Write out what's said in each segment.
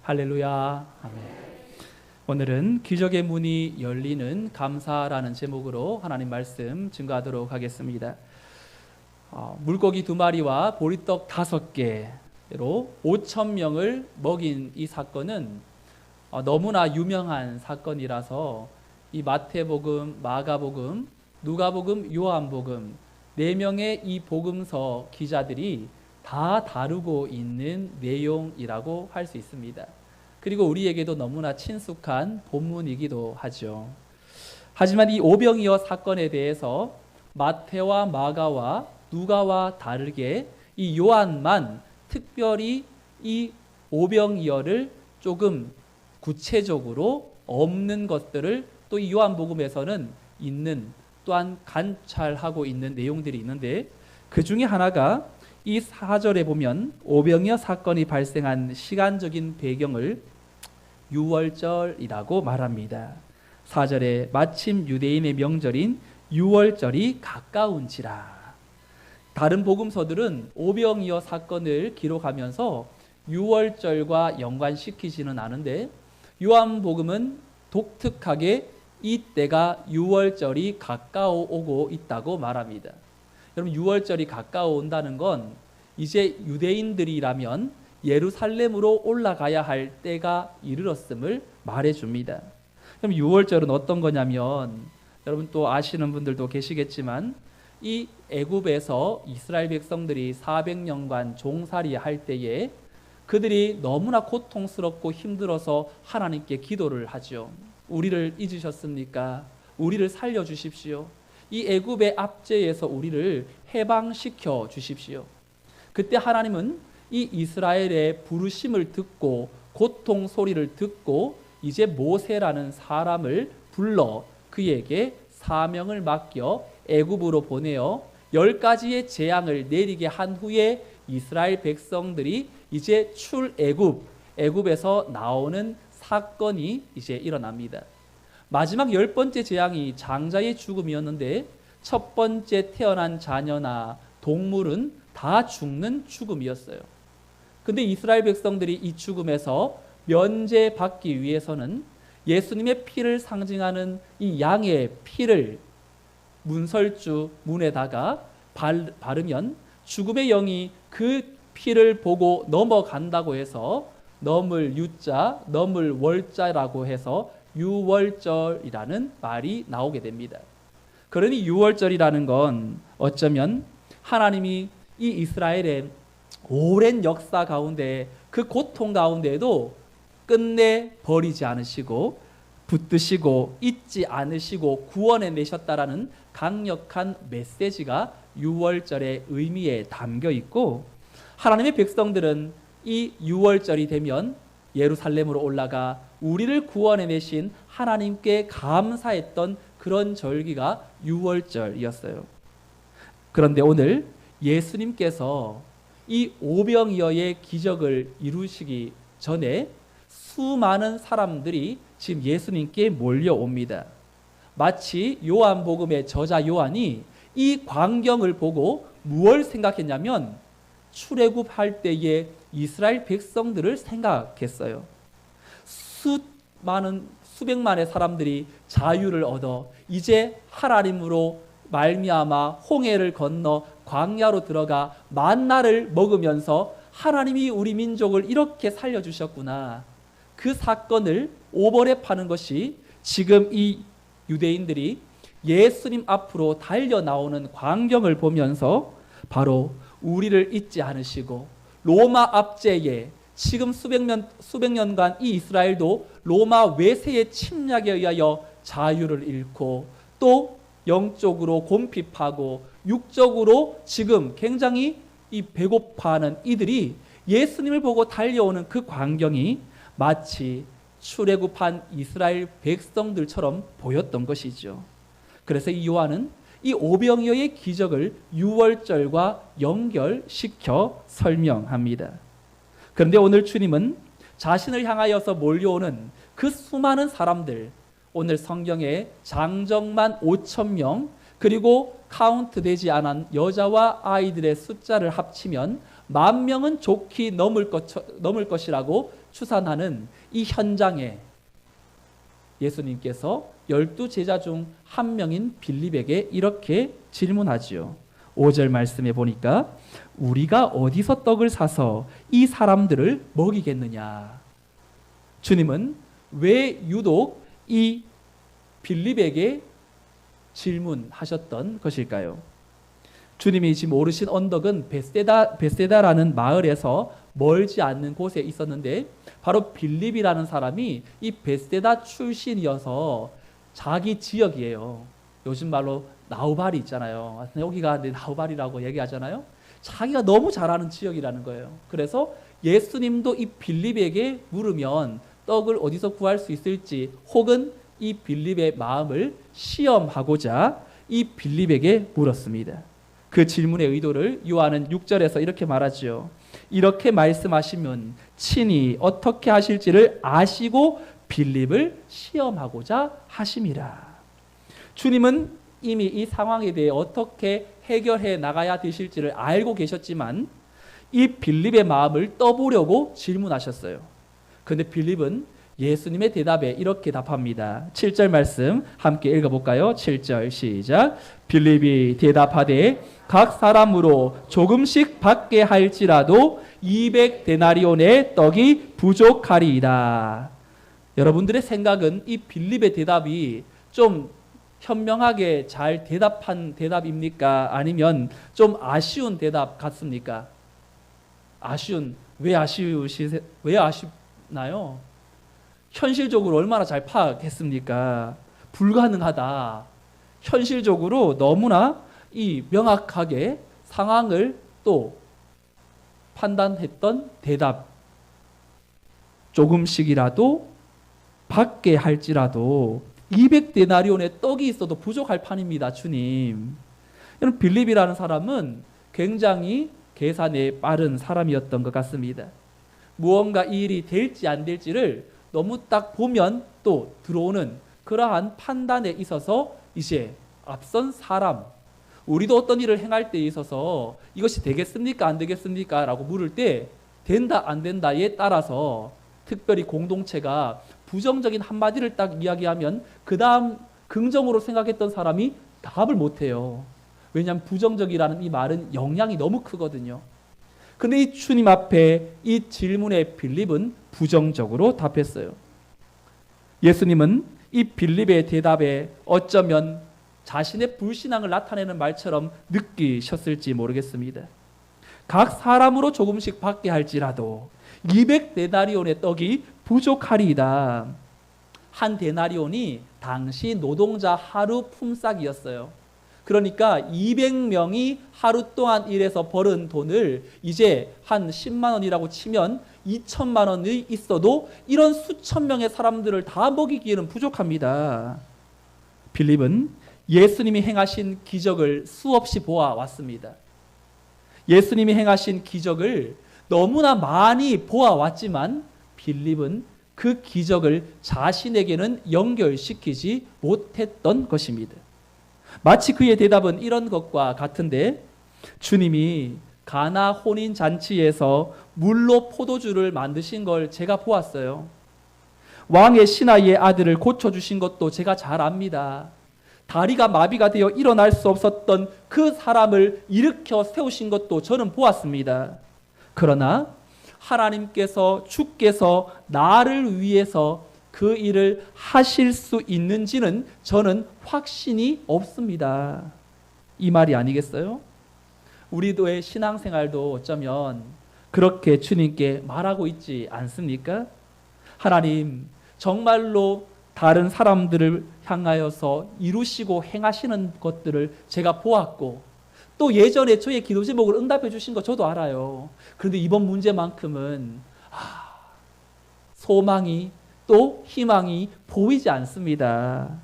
할렐루야. 아멘. 오늘은 기적의 문이 열리는 감사라는 제목으로 하나님 말씀 증거하도록 하겠습니다. 물고기 2마리와 보리떡 5개로 5,000명을 먹인 이 사건은 너무나 유명한 사건이라서 이 마태복음, 마가복음, 누가복음, 요한복음 4명의 이 복음서 기자들이 다 다루고 있는 내용이라고 할 수 있습니다. 그리고 우리에게도 너무나 친숙한 본문이기도 하죠. 하지만 이 오병이어 사건에 대해서 마태와 마가와 누가와 다르게 이 요한만 특별히 이 오병이어를 조금 구체적으로 없는 것들을 또 이 요한복음에서는 있는, 또한 관찰하고 있는 내용들이 있는데, 그 중에 하나가 이 4절에 보면 오병이어 사건이 발생한 시간적인 배경을 유월절이라고 말합니다. 4절에 마침 유대인의 명절인 유월절이 가까운지라. 다른 복음서들은 오병이어 사건을 기록하면서 유월절과 연관시키지는 않은데, 요한복음은 독특하게 이때가 유월절이 가까워 오고 있다고 말합니다. 여러분, 유월절이 가까워 온다는 건 이제 유대인들이라면 예루살렘으로 올라가야 할 때가 이르렀음을 말해줍니다. 그럼 유월절은 어떤 거냐면, 여러분 또 아시는 분들도 계시겠지만, 이 애굽에서 이스라엘 백성들이 400년간 종살이 할 때에 그들이 너무나 고통스럽고 힘들어서 하나님께 기도를 하죠. 우리를 잊으셨습니까? 우리를 살려주십시오. 이 애굽의 압제에서 우리를 해방시켜 주십시오. 그때 하나님은 이 이스라엘의 부르심을 듣고 고통 소리를 듣고 이제 모세라는 사람을 불러 그에게 사명을 맡겨 애굽으로 보내어 10가지의 재앙을 내리게 한 후에 이스라엘 백성들이 이제 애굽에서 나오는 사건이 이제 일어납니다. 마지막 10번째 재앙이 장자의 죽음이었는데, 첫 번째 태어난 자녀나 동물은 다 죽는 죽음이었어요. 근데 이스라엘 백성들이 이 죽음에서 면제받기 위해서는 예수님의 피를 상징하는 이 양의 피를 문설주 문에다가 바르면 죽음의 영이 그 피를 보고 넘어간다고 해서 넘을 유자, 넘을 월자라고 해서 유월절이라는 말이 나오게 됩니다. 그러니 유월절이라는 건 어쩌면 하나님이 이 이스라엘의 오랜 역사 가운데 그 고통 가운데에도 끝내 버리지 않으시고 붙드시고 잊지 않으시고 구원해 내셨다라는 강력한 메시지가 유월절의 의미에 담겨 있고, 하나님의 백성들은 이 유월절이 되면 예루살렘으로 올라가 우리를 구원해 내신 하나님께 감사했던 그런 절기가 유월절이었어요. 그런데 오늘 예수님께서 이 오병이어의 기적을 이루시기 전에 수많은 사람들이 지금 예수님께 몰려옵니다. 마치 요한복음의 저자 요한이 이 광경을 보고 무엇을 생각했냐면 출애굽할 때의 이스라엘 백성들을 생각했어요. 수백만의 사람들이 자유를 얻어 이제 하나님으로 말미암아 홍해를 건너 광야로 들어가 만나를 먹으면서 하나님이 우리 민족을 이렇게 살려주셨구나. 그 사건을 오버랩하는 것이 지금 이 유대인들이 예수님 앞으로 달려 나오는 광경을 보면서 바로 우리를 잊지 않으시고 로마 압제에 지금 수백 년간 이 이스라엘도 로마 외세의 침략에 의하여 자유를 잃고 또 영적으로 곰핍하고 육적으로 지금 굉장히 이 배고파하는 이들이 예수님을 보고 달려오는 그 광경이 마치 출애굽한 이스라엘 백성들처럼 보였던 것이죠. 그래서 이 요한은 이 오병이어의 기적을 유월절과 연결시켜 설명합니다. 그런데 오늘 주님은 자신을 향하여서 몰려오는 그 수많은 사람들, 오늘 성경에 장정만 5,000명, 그리고 카운트되지 않은 여자와 아이들의 숫자를 합치면 10,000명은 좋게 넘을 것이라고 추산하는 이 현장에 예수님께서 12제자 중 한 명인 빌립에게 이렇게 질문하지요. 5절 말씀에 보니까 우리가 어디서 떡을 사서 이 사람들을 먹이겠느냐. 주님은 왜 유독 이 빌립에게 질문하셨던 것일까요? 주님이 지금 오르신 언덕은 베세다라는 마을에서 멀지 않는 곳에 있었는데 바로 빌립이라는 사람이 이 베세다 출신이어서 자기 지역이에요. 요즘 말로 나우발이 있잖아요. 여기가 나우발이라고 얘기하잖아요. 자기가 너무 잘 아는 지역이라는 거예요. 그래서 예수님도 이 빌립에게 물으면 떡을 어디서 구할 수 있을지 혹은 이 빌립의 마음을 시험하고자 이 빌립에게 물었습니다. 그 질문의 의도를 요한은 6절에서 이렇게 말하죠. 이렇게 말씀하시면 친히 어떻게 하실지를 아시고 빌립을 시험하고자 하심이라. 주님은 이미 이 상황에 대해 어떻게 해결해 나가야 되실지를 알고 계셨지만 이 빌립의 마음을 떠보려고 질문하셨어요. 그런데 빌립은 예수님의 대답에 이렇게 답합니다. 7절 말씀 함께 읽어볼까요? 7절 시작. 빌립이 대답하되 각 사람으로 조금씩 받게 할지라도 200데나리온의 떡이 부족하리이다. 여러분들의 생각은 이 빌립의 대답이 좀 현명하게 잘 대답한 대답입니까? 아니면 좀 아쉬운 대답 같습니까? 왜 아쉽나요? 현실적으로 얼마나 잘 파악했습니까? 불가능하다. 현실적으로 너무나 이 명확하게 상황을 또 판단했던 대답. 조금씩이라도 받게 할지라도 200데나리온의 떡이 있어도 부족할 판입니다. 주님. 이런 빌립이라는 사람은 굉장히 계산에 빠른 사람이었던 것 같습니다. 무언가 이 일이 될지 안 될지를 너무 딱 보면 또 들어오는 그러한 판단에 있어서 이제 앞선 사람, 우리도 어떤 일을 행할 때에 있어서 이것이 되겠습니까? 안 되겠습니까? 라고 물을 때 된다 안 된다에 따라서 특별히 공동체가 부정적인 한마디를 딱 이야기하면 그 다음 긍정으로 생각했던 사람이 답을 못해요. 왜냐하면 부정적이라는 이 말은 영향이 너무 크거든요. 근데 이 주님 앞에 이 질문에 빌립은 부정적으로 답했어요. 예수님은 이 빌립의 대답에 어쩌면 자신의 불신앙을 나타내는 말처럼 느끼셨을지 모르겠습니다. 각 사람으로 조금씩 받게 할지라도 200데나리온의 떡이 부족하리이다. 한 데나리온이 당시 노동자 하루 품삯이었어요. 그러니까 200명이 하루 동안 일해서 벌은 돈을 이제 한 10만 원이라고 치면 2천만 원이 있어도 이런 수천 명의 사람들을 다 먹이기에는 부족합니다. 빌립은 예수님이 행하신 기적을 수없이 보아왔습니다. 예수님이 행하신 기적을 너무나 많이 보아왔지만 빌립은 그 기적을 자신에게는 연결시키지 못했던 것입니다. 마치 그의 대답은 이런 것과 같은데 주님이 가나 혼인 잔치에서 물로 포도주를 만드신 걸 제가 보았어요. 왕의 시나이의 아들을 고쳐주신 것도 제가 잘 압니다. 다리가 마비가 되어 일어날 수 없었던 그 사람을 일으켜 세우신 것도 저는 보았습니다. 그러나 하나님께서 주께서 나를 위해서 그 일을 하실 수 있는지는 저는 확신이 없습니다. 이 말이 아니겠어요? 우리도의 신앙생활도 어쩌면 그렇게 주님께 말하고 있지 않습니까? 하나님, 정말로 다른 사람들을 향하여서 이루시고 행하시는 것들을 제가 보았고 또 예전에 저의 기도 제목을 응답해 주신 거 저도 알아요. 그런데 이번 문제만큼은 소망이 또 희망이 보이지 않습니다.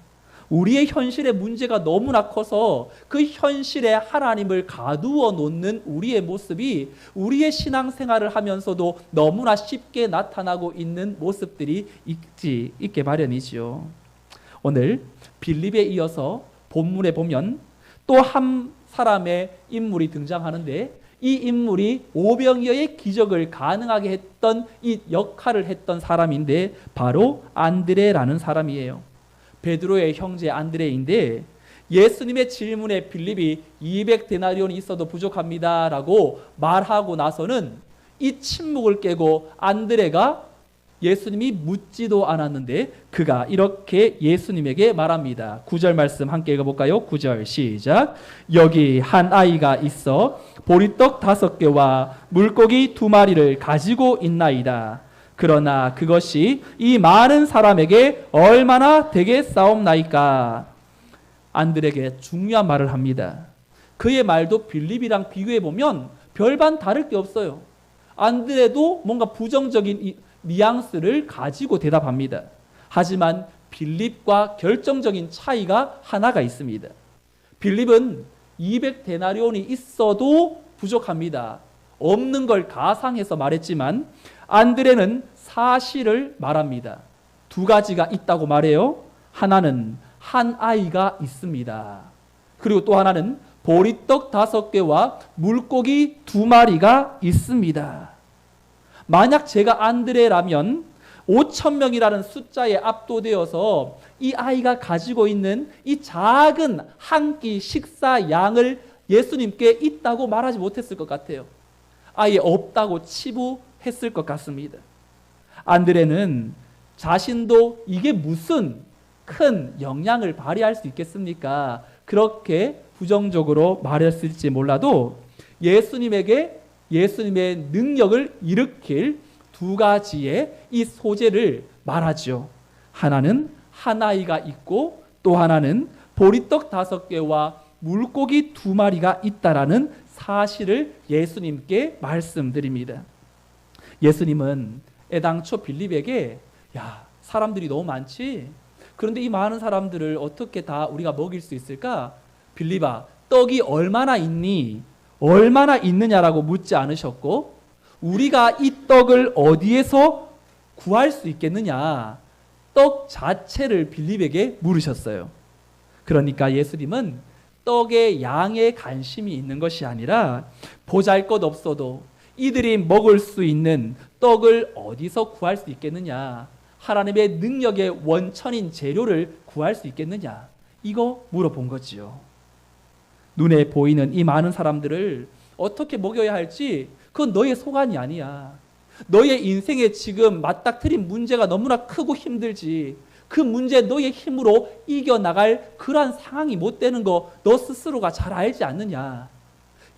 우리의 현실의 문제가 너무나 커서 그 현실에 하나님을 가두어 놓는 우리의 모습이 우리의 신앙생활을 하면서도 너무나 쉽게 나타나고 있는 모습들이 있게 마련이지요. 오늘 빌립에 이어서 본문에 보면 또 한 사람의 인물이 등장하는데 이 인물이 오병이어의 기적을 가능하게 했던 이 역할을 했던 사람인데 바로 안드레라는 사람이에요. 베드로의 형제 안드레인데 예수님의 질문에 빌립이 200데나리온이 있어도 부족합니다 라고 말하고 나서는 이 침묵을 깨고 안드레가 예수님이 묻지도 않았는데 그가 이렇게 예수님에게 말합니다. 9절 말씀 함께 읽어볼까요? 9절 시작. 여기 한 아이가 있어 보리떡 5개와 물고기 2마리를 가지고 있나이다. 그러나 그것이 이 많은 사람에게 얼마나 되겠사옵나이까. 안드레에게 중요한 말을 합니다. 그의 말도 빌립이랑 비교해보면 별반 다를 게 없어요. 안드레도 뭔가 부정적인 뉘앙스를 가지고 대답합니다. 하지만 빌립과 결정적인 차이가 하나가 있습니다. 빌립은 200데나리온이 있어도 부족합니다. 없는 걸 가상해서 말했지만 안드레는 사실을 말합니다. 2가지가 있다고 말해요. 하나는 한 아이가 있습니다. 그리고 또 하나는 보리떡 5개와 물고기 2마리가 있습니다. 만약 제가 안드레라면 5,000명이라는 숫자에 압도되어서 이 아이가 가지고 있는 이 작은 한 끼 식사 양을 예수님께 있다고 말하지 못했을 것 같아요. 아예 없다고 치부했을 것 같습니다. 안드레는 자신도 이게 무슨 큰 영향을 발휘할 수 있겠습니까? 그렇게 부정적으로 말했을지 몰라도 예수님의 능력을 일으킬 2가지의 이 소재를 말하죠. 하나는 한 아이가 있고 또 하나는 보리떡 5개와 물고기 2마리가 있다라는 사실을 예수님께 말씀드립니다. 예수님은 애당초 빌립에게 야, 사람들이 너무 많지? 그런데 이 많은 사람들을 어떻게 다 우리가 먹일 수 있을까? 빌립아, 떡이 얼마나 있니? 얼마나 있느냐라고 묻지 않으셨고 우리가 이 떡을 어디에서 구할 수 있겠느냐? 떡 자체를 빌립에게 물으셨어요. 그러니까 예수님은 떡의 양에 관심이 있는 것이 아니라 보잘것없어도 이들이 먹을 수 있는 떡을 어디서 구할 수 있겠느냐? 하나님의 능력의 원천인 재료를 구할 수 있겠느냐? 이거 물어본 거지요. 눈에 보이는 이 많은 사람들을 어떻게 먹여야 할지 그건 너의 소관이 아니야. 너의 인생에 지금 맞닥뜨린 문제가 너무나 크고 힘들지. 그 문제 너의 힘으로 이겨나갈 그러한 상황이 못 되는 거 너 스스로가 잘 알지 않느냐.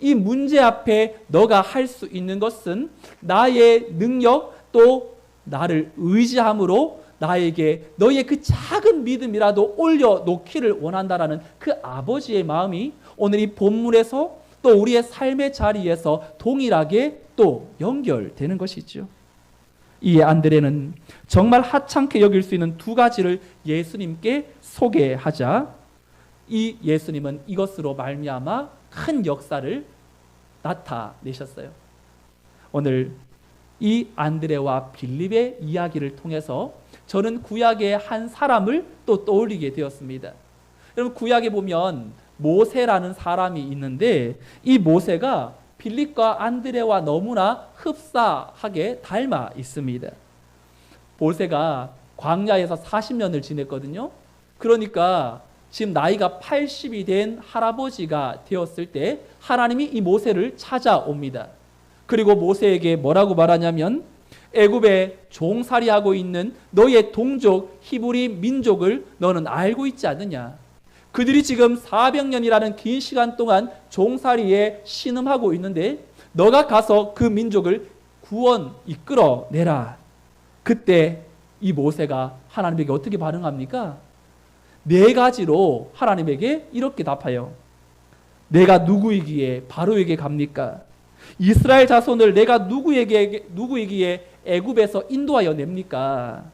이 문제 앞에 너가 할 수 있는 것은 나의 능력 또 나를 의지함으로 나에게 너의 그 작은 믿음이라도 올려놓기를 원한다라는 그 아버지의 마음이 오늘 이 본문에서 또 우리의 삶의 자리에서 동일하게 또 연결되는 것이죠. 이에 안드레는 정말 하찮게 여길 수 있는 2가지를 예수님께 소개하자 이 예수님은 이것으로 말미암아 큰 역사를 나타내셨어요. 오늘 이 안드레와 빌립의 이야기를 통해서 저는 구약의 한 사람을 또 떠올리게 되었습니다. 여러분 구약에 보면 모세라는 사람이 있는데 이 모세가 빌립과 안드레와 너무나 흡사하게 닮아 있습니다. 모세가 광야에서 40년을 지냈거든요. 그러니까 지금 나이가 80이 된 할아버지가 되었을 때 하나님이 이 모세를 찾아옵니다. 그리고 모세에게 뭐라고 말하냐면 애굽에 종살이하고 있는 너의 동족 히브리 민족을 너는 알고 있지 않느냐. 그들이 지금 400년이라는 긴 시간 동안 종살이에 신음하고 있는데 너가 가서 그 민족을 구원 이끌어내라. 그때 이 모세가 하나님에게 어떻게 반응합니까? 4가지로 하나님에게 이렇게 답해요. 내가 누구이기에 바로에게 갑니까? 이스라엘 자손을 내가 누구이기에 애굽에서 인도하여 냅니까?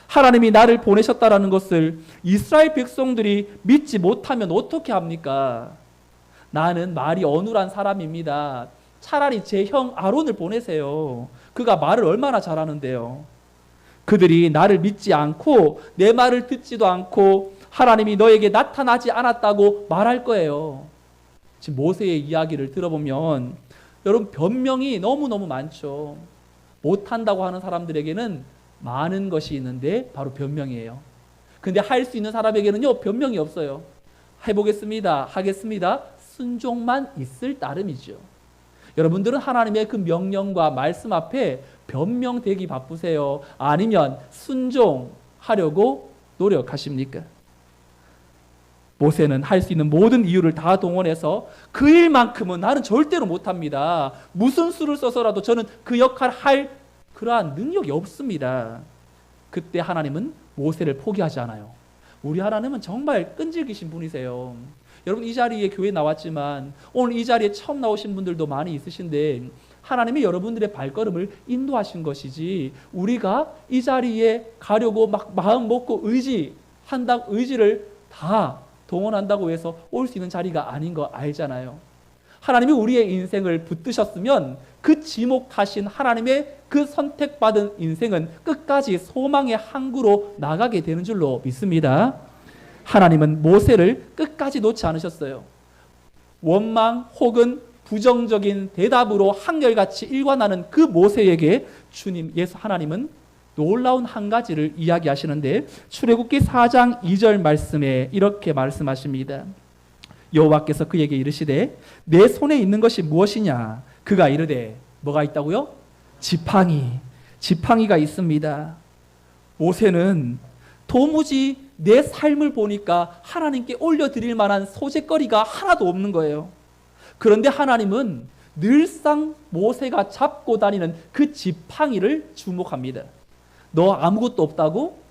하나님이 나를 보내셨다라는 것을 이스라엘 백성들이 믿지 못하면 어떻게 합니까? 나는 말이 어눌한 사람입니다. 차라리 제 형 아론을 보내세요. 그가 말을 얼마나 잘하는데요. 그들이 나를 믿지 않고 내 말을 듣지도 않고 하나님이 너에게 나타나지 않았다고 말할 거예요. 지금 모세의 이야기를 들어보면 여러분 변명이 너무너무 많죠. 못한다고 하는 사람들에게는 많은 것이 있는데 바로 변명이에요. 근데 할 수 있는 사람에게는요 변명이 없어요. 해보겠습니다, 하겠습니다, 순종만 있을 따름이죠. 여러분들은 하나님의 그 명령과 말씀 앞에 변명되기 바쁘세요? 아니면 순종하려고 노력하십니까? 모세는 할 수 있는 모든 이유를 다 동원해서 그 일만큼은 나는 절대로 못합니다. 무슨 수를 써서라도 저는 그 역할을 할 그러한 능력이 없습니다. 그때 하나님은 모세를 포기하지 않아요. 우리 하나님은 정말 끈질기신 분이세요. 여러분 이 자리에 교회 나왔지만 오늘 이 자리에 처음 나오신 분들도 많이 있으신데 하나님이 여러분들의 발걸음을 인도하신 것이지 우리가 이 자리에 가려고 막 마음 먹고 의지를 다 동원한다고 해서 올 수 있는 자리가 아닌 거 알잖아요. 하나님이 우리의 인생을 붙드셨으면 그 지목하신 하나님의 그 선택받은 인생은 끝까지 소망의 항구로 나가게 되는 줄로 믿습니다. 하나님은 모세를 끝까지 놓지 않으셨어요. 원망 혹은 부정적인 대답으로 한결같이 일관하는 그 모세에게 하나님은 놀라운 한 가지를 이야기하시는데 출애굽기 4장 2절 말씀에 이렇게 말씀하십니다. 여호와께서 그에게 이르시되 내 손에 있는 것이 무엇이냐? 그가 이르되 뭐가 있다고요? 지팡이가 있습니다. 모세는 도무지 내 삶을 보니까 하나님께 올려드릴 만한 소재거리가 하나도 없는 거예요. 그런데 하나님은 늘상 모세가 잡고 다니는 그 지팡이를 주목합니다. 너 아무것도 없다고?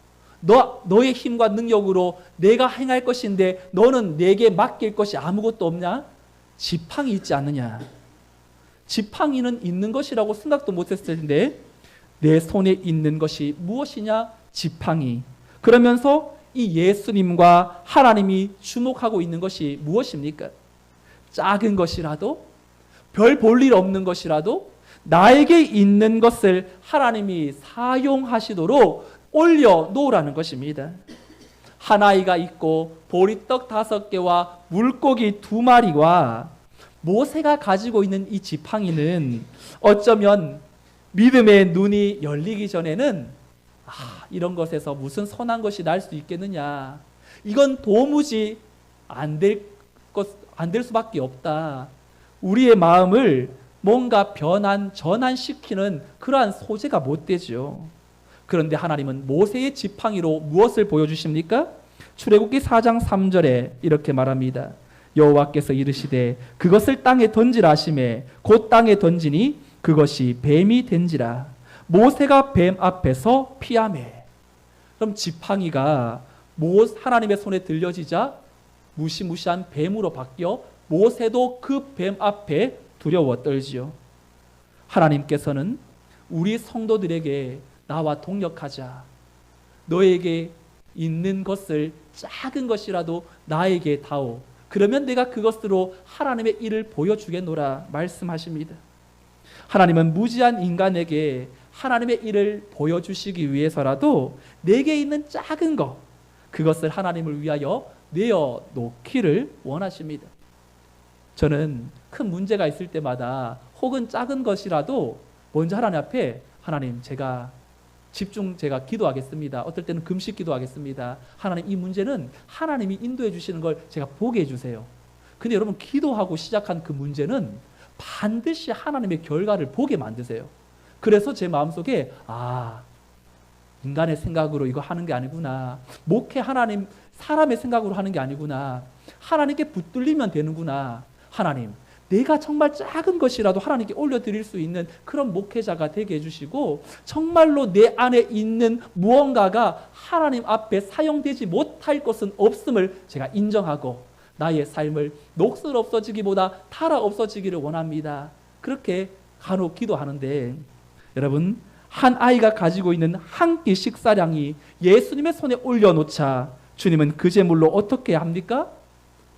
너의 힘과 능력으로 내가 행할 것인데 너는 내게 맡길 것이 아무것도 없냐? 지팡이 있지 않느냐? 지팡이는 있는 것이라고 생각도 못했을 텐데 내 손에 있는 것이 무엇이냐? 지팡이. 그러면서 이 예수님과 하나님이 주목하고 있는 것이 무엇입니까? 작은 것이라도 별 볼 일 없는 것이라도 나에게 있는 것을 하나님이 사용하시도록 올려놓으라는 것입니다. 한 아이가 있고 보리떡 5개와 물고기 2마리와 모세가 가지고 있는 이 지팡이는 어쩌면 믿음의 눈이 열리기 전에는 이런 것에서 무슨 선한 것이 날 수 있겠느냐, 이건 도무지 안 될 수밖에 없다, 우리의 마음을 뭔가 전환시키는 그러한 소재가 못 되죠. 그런데 하나님은 모세의 지팡이로 무엇을 보여주십니까? 출애굽기 4장 3절에 이렇게 말합니다. 여호와께서 이르시되 그것을 땅에 던지라 하시매 곧 땅에 던지니 그것이 뱀이 된지라. 모세가 뱀 앞에서 피하매. 그럼 지팡이가 하나님의 손에 들려지자 무시무시한 뱀으로 바뀌어 모세도 그 뱀 앞에 두려워 떨지요. 하나님께서는 우리 성도들에게 나와 동역하자, 너에게 있는 것을 작은 것이라도 나에게 다오, 그러면 내가 그것으로 하나님의 일을 보여주겠노라 말씀하십니다. 하나님은 무지한 인간에게 하나님의 일을 보여주시기 위해서라도 내게 있는 작은 것, 그것을 하나님을 위하여 내어놓기를 원하십니다. 저는 큰 문제가 있을 때마다 혹은 작은 것이라도 먼저 하나님 앞에 하나님 제가 기도하겠습니다. 어떨 때는 금식 기도하겠습니다. 하나님 이 문제는 하나님이 인도해 주시는 걸 제가 보게 해주세요. 근데 여러분 기도하고 시작한 그 문제는 반드시 하나님의 결과를 보게 만드세요. 그래서 제 마음속에 인간의 생각으로 이거 하는 게 아니구나, 목회 하나님 사람의 생각으로 하는 게 아니구나, 하나님께 붙들리면 되는구나, 하나님 내가 정말 작은 것이라도 하나님께 올려드릴 수 있는 그런 목회자가 되게 해주시고 정말로 내 안에 있는 무언가가 하나님 앞에 사용되지 못할 것은 없음을 제가 인정하고 나의 삶을 녹슬 없어지기보다 타라 없어지기를 원합니다. 그렇게 간혹 기도하는데 여러분, 한 아이가 가지고 있는 한 끼 식사량이 예수님의 손에 올려놓자 주님은 그 제물로 어떻게 합니까?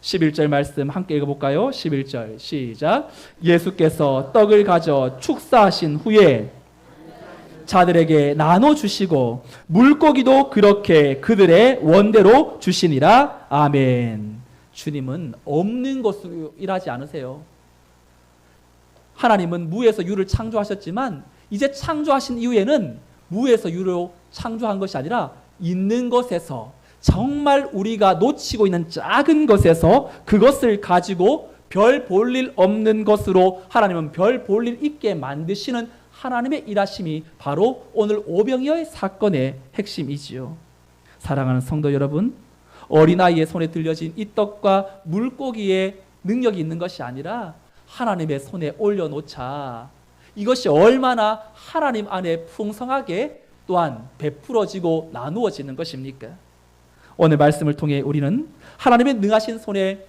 11절 말씀 함께 읽어볼까요? 11절 시작. 예수께서 떡을 가져 축사하신 후에 자들에게 나눠주시고 물고기도 그렇게 그들의 원대로 주시니라. 아멘. 주님은 없는 것으로 일하지 않으세요. 하나님은 무에서 유를 창조하셨지만 이제 창조하신 이후에는 무에서 유로 창조한 것이 아니라 있는 것에서, 정말 우리가 놓치고 있는 작은 것에서 그것을 가지고 별 볼 일 없는 것으로 하나님은 별 볼 일 있게 만드시는 하나님의 일하심이 바로 오늘 오병이어의 사건의 핵심이지요. 사랑하는 성도 여러분, 어린아이의 손에 들려진 이 떡과 물고기의 능력이 있는 것이 아니라 하나님의 손에 올려놓자 이것이 얼마나 하나님 안에 풍성하게 또한 베풀어지고 나누어지는 것입니까? 오늘 말씀을 통해 우리는 하나님의 능하신 손에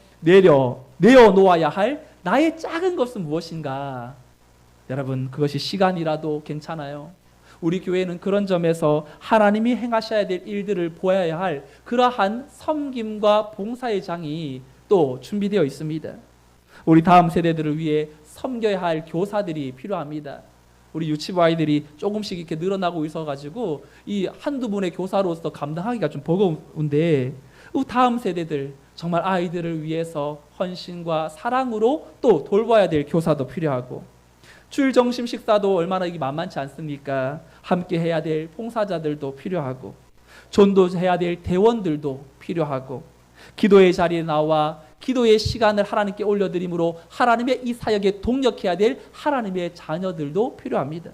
내어놓아야 할 나의 작은 것은 무엇인가? 여러분, 그것이 시간이라도 괜찮아요. 우리 교회는 그런 점에서 하나님이 행하셔야 될 일들을 보아야 할 그러한 섬김과 봉사의 장이 또 준비되어 있습니다. 우리 다음 세대들을 위해 섬겨야 할 교사들이 필요합니다. 우리 유치부 아이들이 조금씩 이렇게 늘어나고 있어가지고 이 한두 분의 교사로서 감당하기가 좀 버거운데, 다음 세대들 정말 아이들을 위해서 헌신과 사랑으로 또 돌봐야 될 교사도 필요하고, 주일 점심 식사도 얼마나 이게 만만치 않습니까? 함께 해야 될 봉사자들도 필요하고, 전도해야 될 대원들도 필요하고, 기도의 자리에 나와 기도의 시간을 하나님께 올려드림으로 하나님의 이 사역에 동력해야 될 하나님의 자녀들도 필요합니다.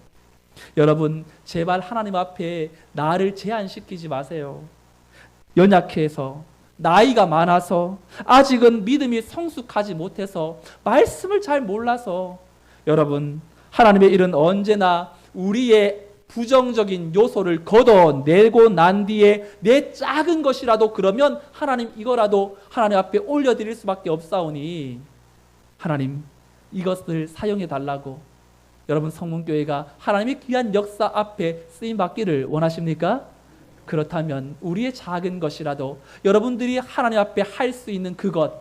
여러분, 제발 하나님 앞에 나를 제한시키지 마세요. 연약해서, 나이가 많아서, 아직은 믿음이 성숙하지 못해서, 말씀을 잘 몰라서, 여러분, 하나님의 일은 언제나 우리의 부정적인 요소를 걷어내고 난 뒤에 내 작은 것이라도 그러면 하나님 이거라도 하나님 앞에 올려드릴 수밖에 없사오니 하나님 이것을 사용해 달라고. 여러분, 성문교회가 하나님의 귀한 역사 앞에 쓰임받기를 원하십니까? 그렇다면 우리의 작은 것이라도 여러분들이 하나님 앞에 할 수 있는 그것,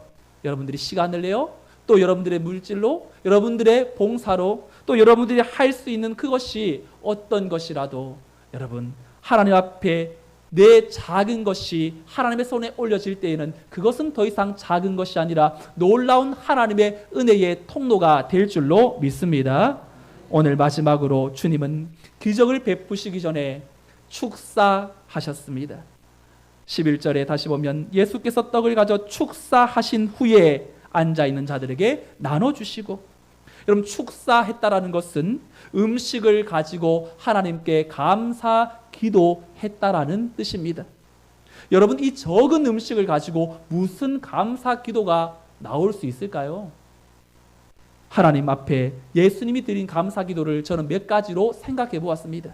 여러분들이 시간을 내어 또 여러분들의 물질로, 여러분들의 봉사로, 또 여러분들이 할 수 있는 그것이 어떤 것이라도 여러분 하나님 앞에 내 작은 것이 하나님의 손에 올려질 때에는 그것은 더 이상 작은 것이 아니라 놀라운 하나님의 은혜의 통로가 될 줄로 믿습니다. 오늘 마지막으로 주님은 기적을 베푸시기 전에 축사하셨습니다. 11절에 다시 보면 예수께서 떡을 가져 축사하신 후에 앉아있는 자들에게 나눠주시고, 여러분, 축사했다라는 것은 음식을 가지고 하나님께 감사 기도했다라는 뜻입니다. 여러분, 이 적은 음식을 가지고 무슨 감사 기도가 나올 수 있을까요? 하나님 앞에 예수님이 드린 감사 기도를 저는 몇 가지로 생각해 보았습니다.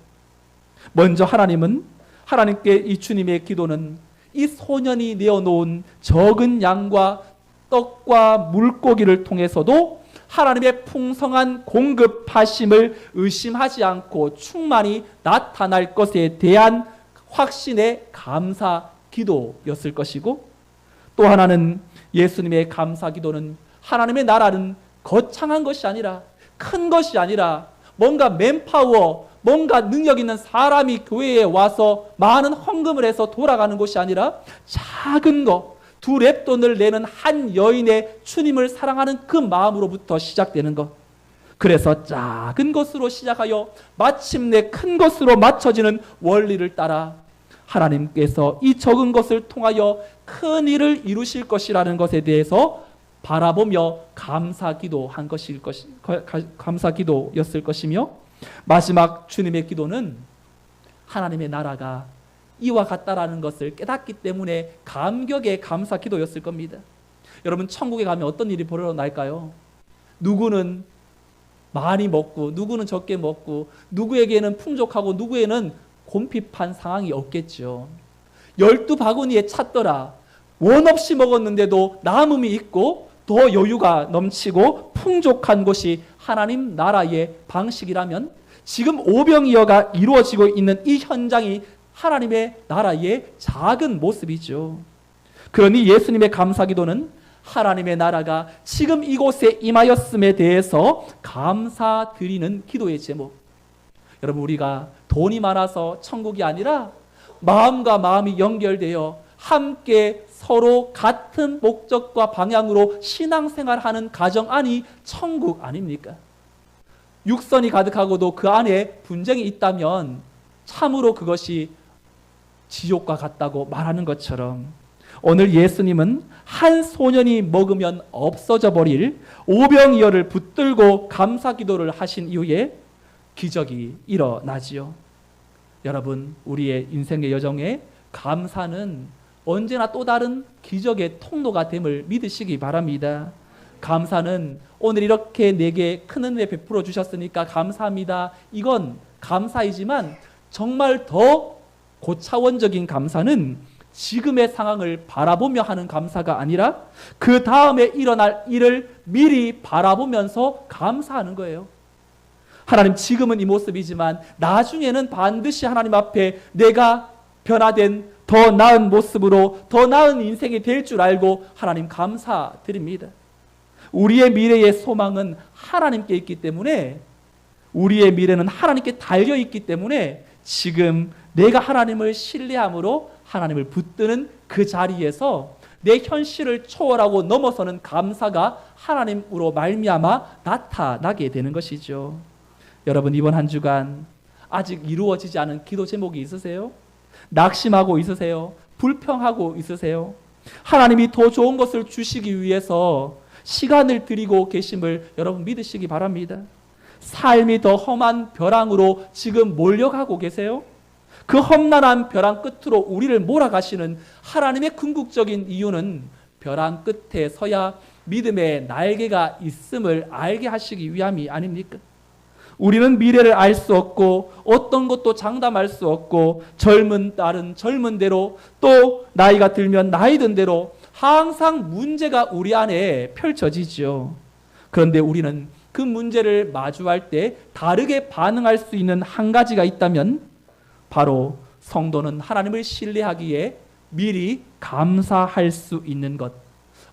먼저 하나님은, 하나님께 이 주님의 기도는 이 소년이 내어놓은 적은 양과 떡과 물고기를 통해서도 하나님의 풍성한 공급하심을 의심하지 않고 충만히 나타날 것에 대한 확신의 감사 기도였을 것이고, 또 하나는 예수님의 감사 기도는 하나님의 나라는 거창한 것이 아니라, 큰 것이 아니라, 뭔가 맨파워, 뭔가 능력 있는 사람이 교회에 와서 많은 헌금을 해서 돌아가는 것이 아니라 작은 것, 2렙돈을 내는 한 여인의 주님을 사랑하는 그 마음으로부터 시작되는 것. 그래서 작은 것으로 시작하여 마침내 큰 것으로 맞춰지는 원리를 따라 하나님께서 이 적은 것을 통하여 큰 일을 이루실 것이라는 것에 대해서 바라보며 감사 기도였을 것이며, 마지막 주님의 기도는 하나님의 나라가 이와 같다라는 것을 깨닫기 때문에 감격의 감사 기도였을 겁니다. 여러분, 천국에 가면 어떤 일이 벌어날까요? 누구는 많이 먹고 누구는 적게 먹고, 누구에게는 풍족하고 누구에는 곰핍한 상황이 없겠죠. 12바구니에 찼더라. 원 없이 먹었는데도 남음이 있고 더 여유가 넘치고 풍족한 것이 하나님 나라의 방식이라면, 지금 오병이어가 이루어지고 있는 이 현장이 하나님의 나라의 작은 모습이죠. 그러니 예수님의 감사기도는 하나님의 나라가 지금 이곳에 임하였음에 대해서 감사드리는 기도의 제목. 여러분, 우리가 돈이 많아서 천국이 아니라 마음과 마음이 연결되어 함께 서로 같은 목적과 방향으로 신앙생활하는 가정 안이 천국 아닙니까? 육선이 가득하고도 그 안에 분쟁이 있다면 참으로 그것이 지옥과 같다고 말하는 것처럼 오늘 예수님은 한 소년이 먹으면 없어져 버릴 오병이어를 붙들고 감사 기도를 하신 이후에 기적이 일어나지요. 여러분, 우리의 인생의 여정에 감사는 언제나 또 다른 기적의 통로가 됨을 믿으시기 바랍니다. 감사는 오늘 이렇게 내게 큰 은혜 베풀어 주셨으니까 감사합니다. 이건 감사이지만 정말 더 고차원적인 감사는 지금의 상황을 바라보며 하는 감사가 아니라 그 다음에 일어날 일을 미리 바라보면서 감사하는 거예요. 하나님, 지금은 이 모습이지만 나중에는 반드시 하나님 앞에 내가 변화된 더 나은 모습으로 더 나은 인생이 될 줄 알고 하나님 감사드립니다. 우리의 미래의 소망은 하나님께 있기 때문에, 우리의 미래는 하나님께 달려있기 때문에 지금 내가 하나님을 신뢰함으로 하나님을 붙드는 그 자리에서 내 현실을 초월하고 넘어서는 감사가 하나님으로 말미암아 나타나게 되는 것이죠. 여러분, 이번 한 주간 아직 이루어지지 않은 기도 제목이 있으세요? 낙심하고 있으세요? 불평하고 있으세요? 하나님이 더 좋은 것을 주시기 위해서 시간을 들이고 계심을 여러분 믿으시기 바랍니다. 삶이 더 험한 벼랑으로 지금 몰려가고 계세요? 그 험난한 벼랑 끝으로 우리를 몰아가시는 하나님의 궁극적인 이유는 벼랑 끝에 서야 믿음의 날개가 있음을 알게 하시기 위함이 아닙니까? 우리는 미래를 알 수 없고 어떤 것도 장담할 수 없고 젊은 날은 젊은 대로 또 나이가 들면 나이 든 대로 항상 문제가 우리 안에 펼쳐지죠. 그런데 우리는 그 문제를 마주할 때 다르게 반응할 수 있는 한 가지가 있다면 바로 성도는 하나님을 신뢰하기에 미리 감사할 수 있는 것.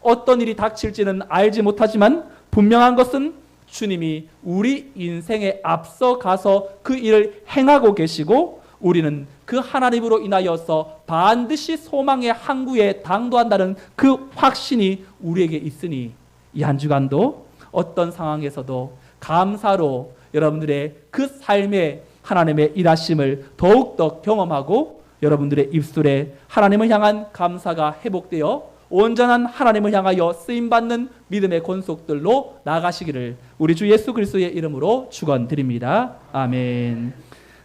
어떤 일이 닥칠지는 알지 못하지만 분명한 것은 주님이 우리 인생에 앞서가서 그 일을 행하고 계시고 우리는 그 하나님으로 인하여서 반드시 소망의 항구에 당도한다는 그 확신이 우리에게 있으니 이 한 주간도 어떤 상황에서도 감사로 여러분들의 그 삶에 하나님의 일하심을 더욱더 경험하고 여러분들의 입술에 하나님을 향한 감사가 회복되어 온전한 하나님을 향하여 쓰임받는 믿음의 권속들로 나아가시기를 우리 주 예수 그리스도의 이름으로 축원드립니다. 아멘.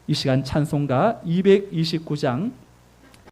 이 시간 찬송가 229장